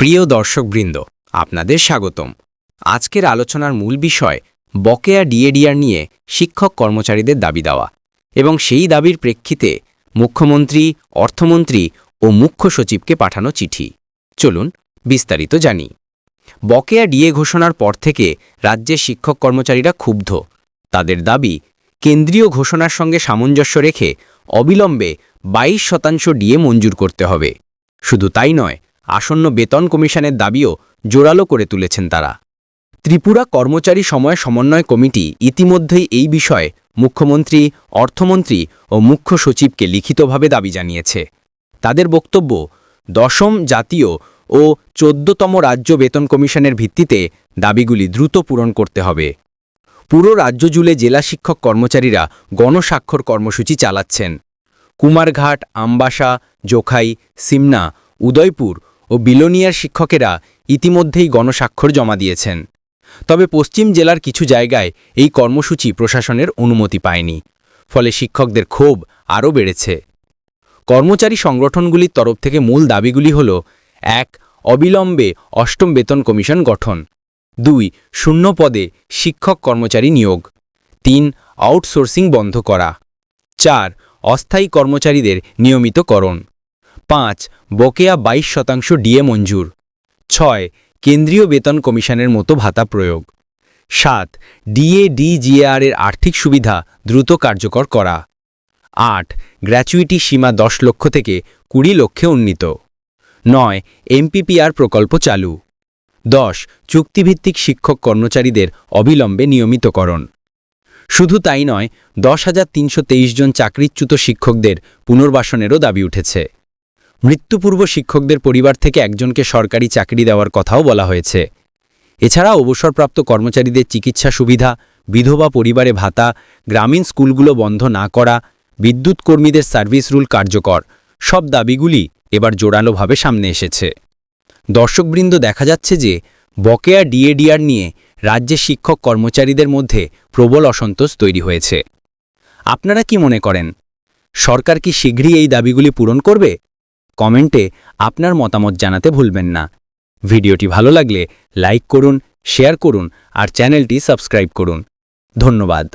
প্রিয় দর্শকবৃন্দ, আপনাদের স্বাগতম। আজকের আলোচনার মূল বিষয় বকেয়া ডিএডিআর নিয়ে শিক্ষক কর্মচারীদের দাবি দেওয়া এবং সেই দাবির প্রেক্ষিতে মুখ্যমন্ত্রী, অর্থমন্ত্রী ও মুখ্য সচিবকে পাঠানো চিঠি। চলুন বিস্তারিত জানি। বকেয়া ডিএ ঘোষণার পর থেকে রাজ্যের শিক্ষক কর্মচারীরা ক্ষুব্ধ। তাদের দাবি, কেন্দ্রীয় ঘোষণার সঙ্গে সামঞ্জস্য রেখে অবিলম্বে 22% ডিএ মঞ্জুর করতে হবে। শুধু তাই নয়, আসন্ন বেতন কমিশনের দাবিও জোরালো করে তুলেছেন তারা। ত্রিপুরা কর্মচারী সমন্বয় কমিটি ইতিমধ্যেই এই বিষয়ে মুখ্যমন্ত্রী, অর্থমন্ত্রী ও মুখ্য সচিবকে লিখিতভাবে দাবি জানিয়েছে। তাদের বক্তব্য, 10ম জাতীয় ও 14তম রাজ্য বেতন কমিশনের ভিত্তিতে দাবিগুলি দ্রুত পূরণ করতে হবে। পুরো রাজ্য জুড়ে জেলা শিক্ষক কর্মচারীরা গণস্বাক্ষর কর্মসূচি চালাচ্ছেন। কুমারঘাট, আমবাসা, জোখাই, সিমনা, উদয়পুর ও বিলোনিয়ার শিক্ষকেরা ইতিমধ্যেই গণস্বাক্ষর জমা দিয়েছেন। তবে পশ্চিম জেলার কিছু জায়গায় এই কর্মসূচি প্রশাসনের অনুমতি পায়নি, ফলে শিক্ষকদের ক্ষোভ আরও বেড়েছে। কর্মচারী সংগঠনগুলির তরফ থেকে মূল দাবিগুলি হল: 1. অবিলম্বে 8ম বেতন কমিশন গঠন। 2. শূন্য পদে শিক্ষক কর্মচারী নিয়োগ। 3. আউটসোর্সিং বন্ধ করা। 4. অস্থায়ী কর্মচারীদের নিয়মিতকরণ। 5. বকেয়া 22% ডিএ মঞ্জুর। 6. কেন্দ্রীয় বেতন কমিশনের মতো ভাতা প্রয়োগ। 7. ডিএ-ডিজিএআর এর আর্থিক সুবিধা দ্রুত কার্যকর করা। 8. গ্র্যাচুইটি সীমা 10 লক্ষ থেকে 20 লক্ষে উন্নীত। 9. এমপিপিআর প্রকল্প চালু। 10. চুক্তিভিত্তিক শিক্ষক কর্মচারীদের অবিলম্বে নিয়মিতকরণ। শুধু তাই নয়, 10,323 জন চাকরিচ্যুত শিক্ষকদের পুনর্বাসনেরও দাবি উঠেছে। মৃত্যুপূর্ব শিক্ষকদের পরিবার থেকে একজনকে সরকারি চাকরি দেওয়ার কথাও বলা হয়েছে। এছাড়া অবসরপ্রাপ্ত কর্মচারীদের চিকিৎসা সুবিধা, বিধবা পরিবারে ভাতা, গ্রামীণ স্কুলগুলো বন্ধ না করা, বিদ্যুৎ কর্মীদের সার্ভিস রুল কার্যকর, সব দাবিগুলি এবার জোরালোভাবে সামনে এসেছে। দর্শকবৃন্দ, দেখা যাচ্ছে যে বকেয়া ডিএডিআর নিয়ে রাজ্যের শিক্ষক কর্মচারীদের মধ্যে প্রবল অসন্তোষ তৈরি হয়েছে। আপনারা কি মনে করেন, সরকার কি শীঘ্রই এই দাবিগুলি পূরণ করবে? কমেন্টে আপনার মতামত জানাতে ভুলবেন না। ভিডিওটি ভালো লাগলে লাইক করুন, শেয়ার করুন আর চ্যানেলটি সাবস্ক্রাইব করুন। ধন্যবাদ।